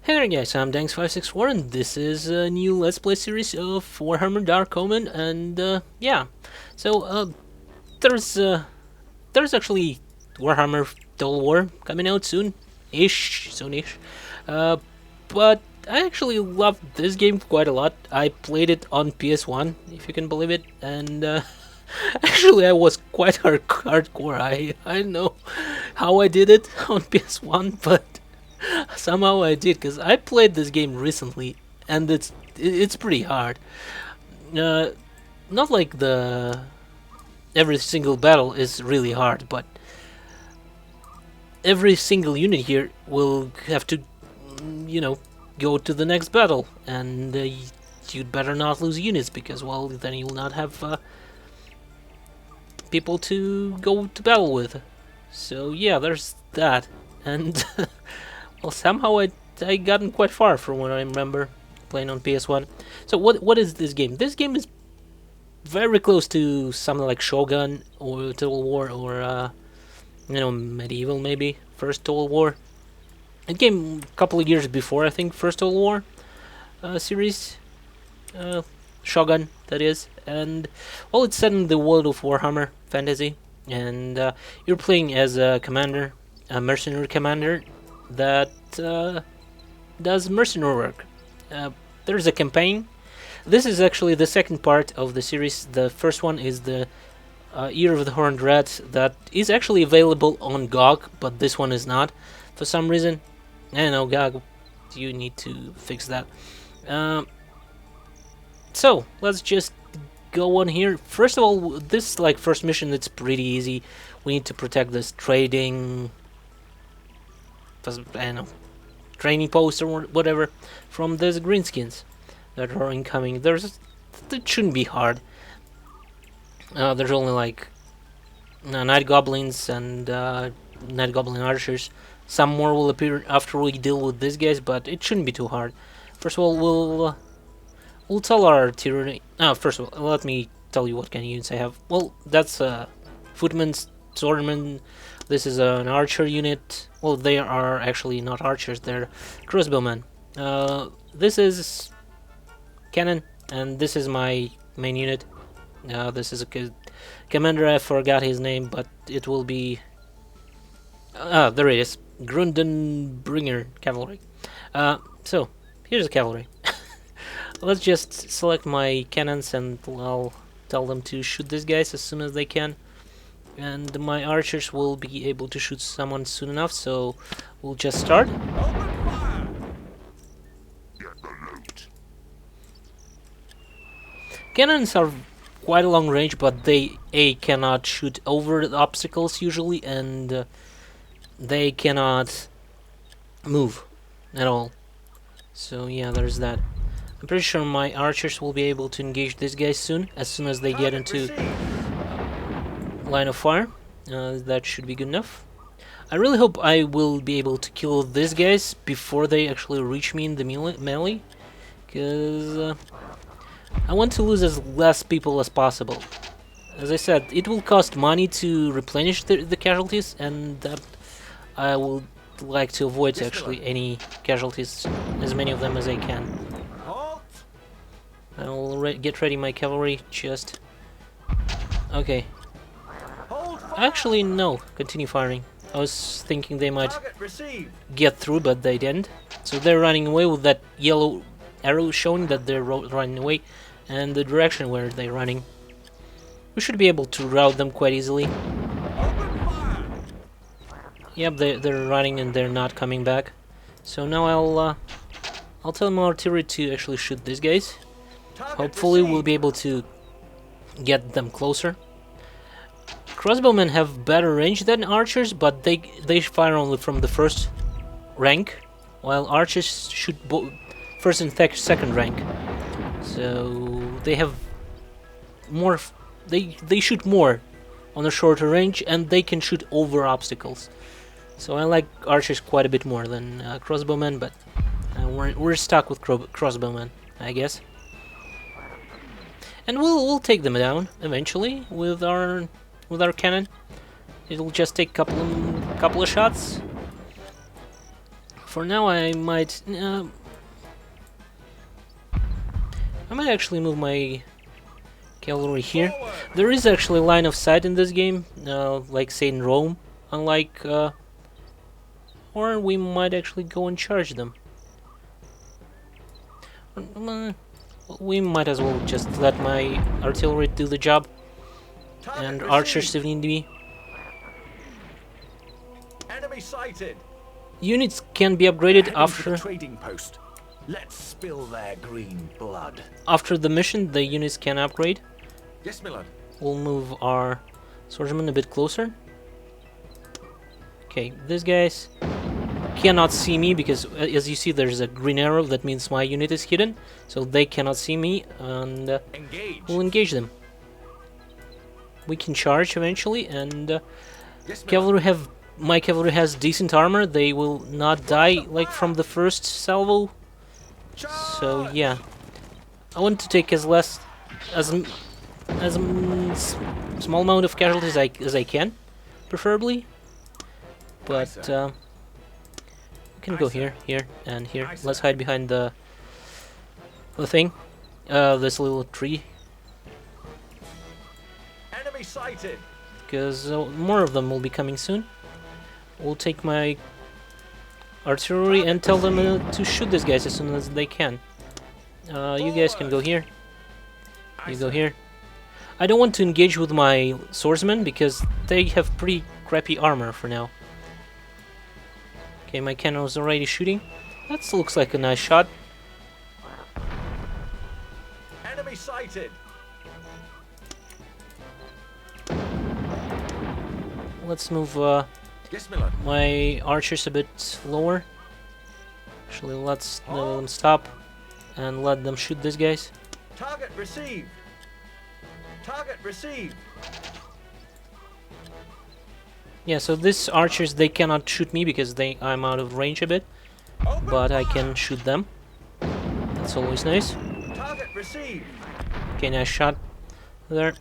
Hey there guys, I'm Danks564 and this is a new Let's Play series of Warhammer Dark Omen and yeah. So there's actually Warhammer Total War coming out soon-ish. But I actually loved this game quite a lot. I played it on PS1, if you can believe it, and actually I was quite hardcore. I don't know how I did it on PS1, but somehow I did, because I played this game recently, and it's pretty hard. Uh, Not like the every single battle is really hard, but every single unit here will have to, go to the next battle, and you'd better not lose units, because well, then you'll not have people to go to battle with. So yeah, there's that, and well, somehow I gotten quite far from what I remember playing on PS1. So what is this game? This game is very close to something like Shogun or Total War or Medieval, maybe First Total War. It came a couple of years before, I think, First Total War series, Shogun, that is. And well, it's set in the world of Warhammer Fantasy, and you're playing as a commander, a mercenary commander that does mercenary work. There's a campaign. This is actually the second part of the series. The first one is the Year of the Horned Rat, that is actually available on GOG, but this one is not for some reason. I know, GOG, you need to fix that. So let's just go on here. First of all, this first mission, it's pretty easy. We need to protect this trading, I don't know, training post or whatever from these greenskins that are incoming. It shouldn't be hard. There's only night goblins and night goblin archers. Some more will appear after we deal with these guys, but it shouldn't be too hard. First of all, we'll tell our artillery. First of all, let me tell you what kind of units I have. Well, that's footmen, swordmen. This is an archer unit. Well, they are actually not archers, they're crossbowmen. This is cannon, and this is my main unit. This is a commander, I forgot his name, but it will be... there it is. Grundenbringer Cavalry. So, here's the cavalry. Let's just select my cannons, and I'll tell them to shoot these guys as soon as they can. And my archers will be able to shoot someone soon enough, so we'll just start. Cannons are quite a long range, but they cannot shoot over the obstacles usually, and they cannot move at all. So yeah, there's that. I'm pretty sure my archers will be able to engage these guys soon as they get into line of fire. That should be good enough. I really hope I will be able to kill these guys before they actually reach me in the melee, because I want to lose as less people as possible. As I said, it will cost money to replenish the casualties, and that I would like to avoid actually any casualties, as many of them as I can. I'll get ready my cavalry, just... Okay. Actually, no. Continue firing. I was thinking they might get through, but they didn't. So they're running away with that yellow arrow showing that they're running away, and the direction where they're running. We should be able to rout them quite easily. Yep, they're running and they're not coming back. So now I'll tell my artillery to actually shoot these guys. Hopefully we'll be able to get them closer. Crossbowmen have better range than archers, but they fire only from the first rank, while archers shoot first and second rank. So they have more. They shoot more on a shorter range, and they can shoot over obstacles. So I like archers quite a bit more than crossbowmen, but we're stuck with crossbowmen, I guess. And we'll take them down eventually with our cannon. It'll just take couple of shots. For now, I might actually move my cavalry here. There is actually line of sight in this game, like say in Rome, unlike, or we might actually go and charge them. We might as well just let my artillery do the job, and archers if need be. Enemy sighted. Units can be upgraded after trading post. Let's spill their green blood. After the mission. The units can upgrade. Yes, my lord. We'll move our swordsman a bit closer. Okay, these guys cannot see me because, as you see, there's a green arrow. That means my unit is hidden, so they cannot see me, and we'll engage them. We can charge eventually, and Yes, my cavalry has decent armor. They will not die like from the first salvo. So yeah, I want to take as small amount of casualties as I can, preferably. But we can go here, and here. Let's hide behind the thing, this little tree, Enemy sighted. because more of them will be coming soon. We'll take my artillery and tell them to shoot these guys as soon as they can. You guys can go here. You go here. I don't want to engage with my swordsmen because they have pretty crappy armor for now. Okay, my cannon is already shooting. That looks like a nice shot. Enemy sighted. Let's move Yes, my lord. my archers a bit lower. Actually, let's let them stop and let them shoot these guys. Target received. Target received. Yeah, so these archers, they cannot shoot me because I'm out of range a bit, but I can shoot them. That's always nice. Target received. Okay, nice shot there.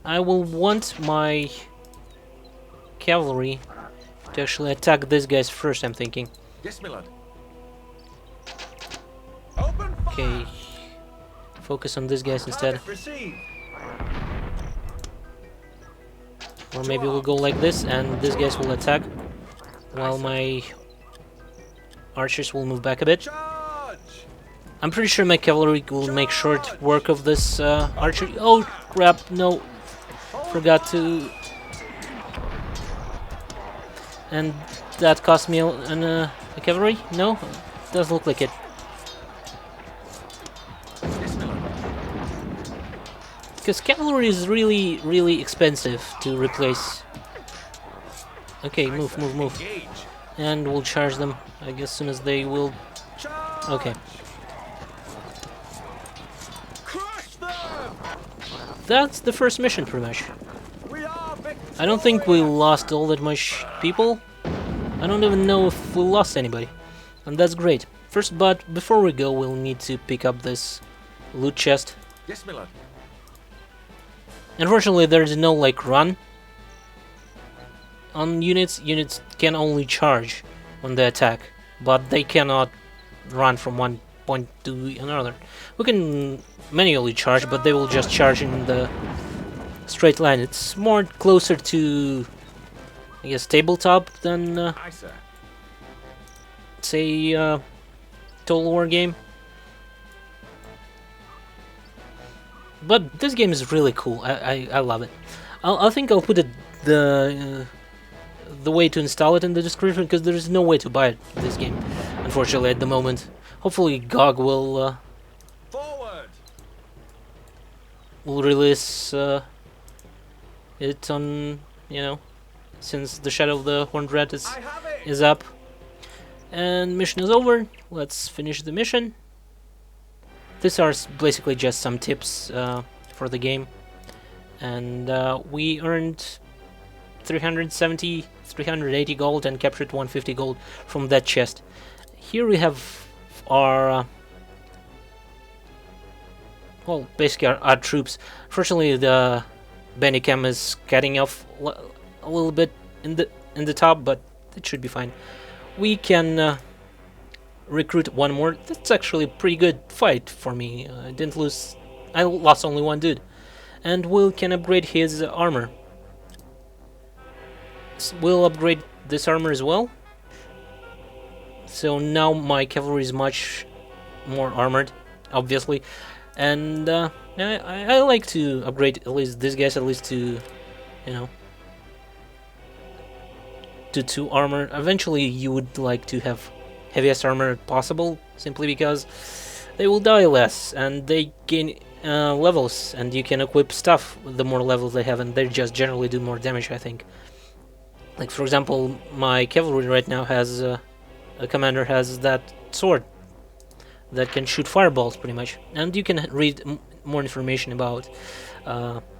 I will want my cavalry to actually attack these guys first, I'm thinking. Yes, my lord. Open fire. Okay, focus on these guys instead. Target received. Or maybe we'll go like this and these guys will attack while my archers will move back a bit. Charge. I'm pretty sure my cavalry will make short work of this archer. Oh crap, no. Forgot to... And that cost me a cavalry? No? Doesn't look like it. Yes, my lord. Because cavalry is really, really expensive to replace. Okay, move. Engage. And we'll charge them, I guess, as soon as they will... Charge. Okay. Crush them. That's the first mission, pretty much. We are victorious. I don't think we lost all that much people. I don't even know if we lost anybody. And that's great. First, but before we go, we'll need to pick up this loot chest. Yes, my lord. Unfortunately, there's no, like, run on units. Units can only charge when they attack, but they cannot run from one point to another. We can manually charge, but they will just charge in the straight line. It's more closer to, I guess, tabletop than, Aye, sir. say, Total War game. But this game is really cool. I love it. I think I'll put the way to install it in the description because there is no way to buy this game, unfortunately, at the moment. Hopefully, GOG will Forward. release it on, since the Shadow of the Horned Rat I have it. is up. And mission is over. Let's finish the mission. These are basically just some tips for the game, and we earned 380 gold and captured 150 gold from that chest. Here we have our well, basically our troops. Fortunately, the Bandicam is cutting off a little bit in the top, but it should be fine. we can recruit one more. That's actually a pretty good fight for me. I didn't lose. I lost only one dude, and we can upgrade his armor. We'll upgrade this armor as well. So now my cavalry is much more armored, obviously, and I like to upgrade at least these guys, at least to, you know, to 2 armor. Eventually, you would like to have heaviest armor possible, simply because they will die less and they gain levels, and you can equip stuff the more levels they have, and they just generally do more damage, I think. Like, for example, my cavalry right now has a commander has that sword that can shoot fireballs, pretty much. And you can read more information about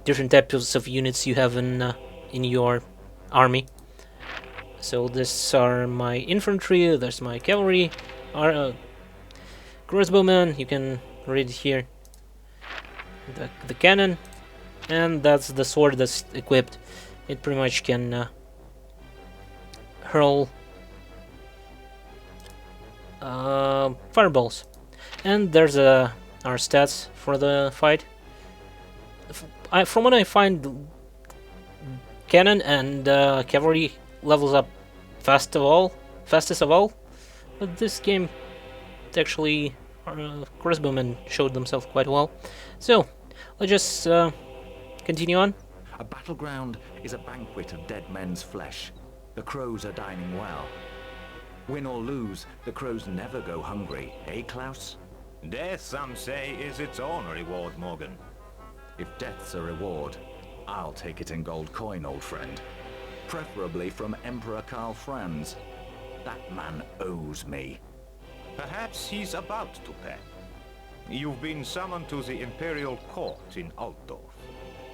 different types of units you have in your army. So this are my infantry, there's my cavalry, crossbowmen, you can read here, the cannon, and that's the sword that's equipped. It pretty much can hurl fireballs. And there's our stats for the fight. From what I find, cannon and cavalry levels up fastest of all. But this game, actually, crossbowmen showed themselves quite well. So let's just continue on. A battleground is a banquet of dead men's flesh. The crows are dining well. Win or lose, the crows never go hungry, eh, Klaus? Death, some say, is its own reward, Morgan. If death's a reward, I'll take it in gold coin, old friend. Preferably from Emperor Karl Franz. That man owes me. Perhaps he's about to pay. You've been summoned to the Imperial court in Altdorf.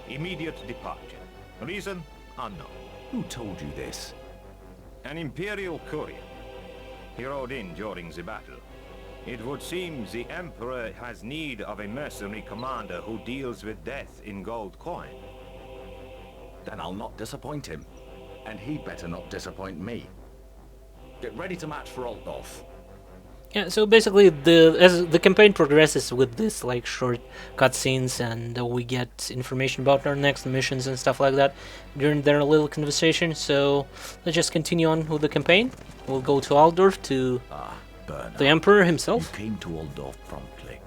Immediate departure. Reason unknown. Who told you this? An Imperial courier. He rode in during the battle. It would seem the Emperor has need of a mercenary commander who deals with death in gold coin. Then I'll not disappoint him. And he'd better not disappoint me. Get ready to march for Altdorf. Yeah, so basically, as the campaign progresses with this like short cutscenes, and we get information about our next missions and stuff like that during their little conversation. So let's just continue on with the campaign. We'll go to Altdorf to Bernhardt, the Emperor himself. You came to Altdorf promptly,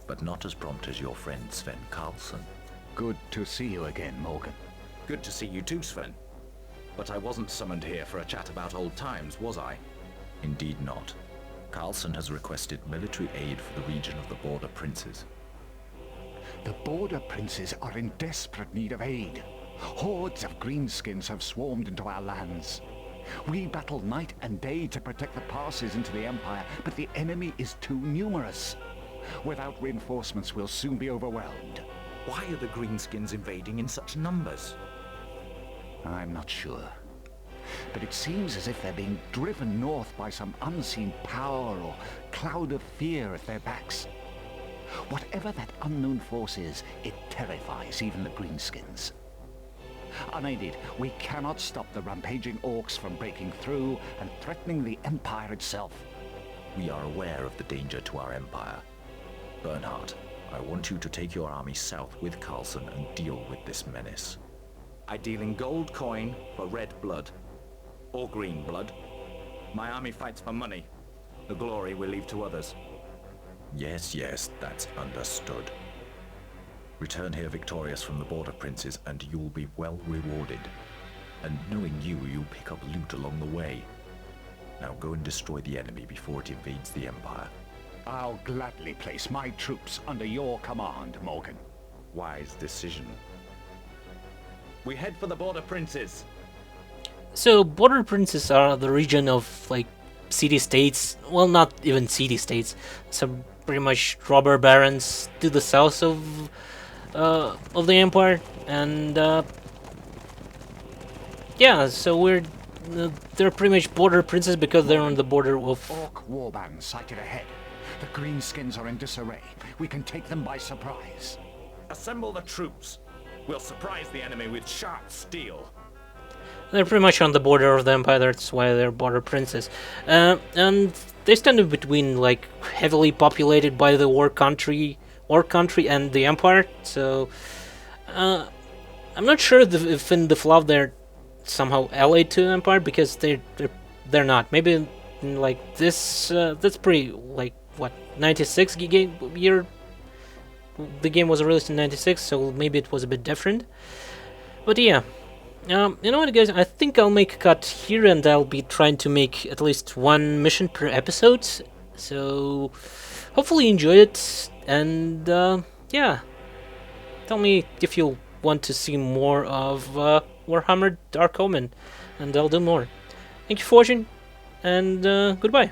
but not as prompt as your friend Sven Karlsson. Good to see you again, Morgan. Good to see you too, Sven. But I wasn't summoned here for a chat about old times, was I? Indeed not. Karlsson has requested military aid for the region of the Border Princes. The Border Princes are in desperate need of aid. Hordes of greenskins have swarmed into our lands. We battle night and day to protect the passes into the Empire, but the enemy is too numerous. Without reinforcements, we'll soon be overwhelmed. Why are the greenskins invading in such numbers? I'm not sure. But it seems as if they're being driven north by some unseen power or cloud of fear at their backs. Whatever that unknown force is, it terrifies even the greenskins. Unaided, we cannot stop the rampaging orcs from breaking through and threatening the Empire itself. We are aware of the danger to our Empire. Bernhardt, I want you to take your army south with Karlsson and deal with this menace. I deal in gold coin for red blood. Or green blood. My army fights for money. The glory we leave to others. Yes, that's understood. Return here victorious from the Border Princes and you'll be well rewarded. And knowing you, you'll pick up loot along the way. Now go and destroy the enemy before it invades the Empire. I'll gladly place my troops under your command, Morgan. Wise decision. We head for the Border Princes. So Border Princes are the region of like city-states. Well, not even city-states. Some pretty much robber barons to the south of the Empire, and yeah. So they're pretty much Border Princes because they're on the border of. Orc warbands sighted ahead. The greenskins are in disarray. We can take them by surprise. Assemble the troops. We'll surprise the enemy with sharp steel. They're pretty much on the border of the Empire, that's why they're border princes. And they stand in between, like, heavily populated by the war country and the Empire, so... I'm not sure if in the Fluff they're somehow allied to the Empire, because they're not. Maybe in, like, this... that's pretty, like, what, 96 year? The game was released in 96, so maybe it was a bit different. But yeah. You know what, guys? I think I'll make a cut here, and I'll be trying to make at least one mission per episode. So, hopefully you enjoyed it, and yeah. Tell me if you want to see more of Warhammer Dark Omen, and I'll do more. Thank you for watching, and goodbye.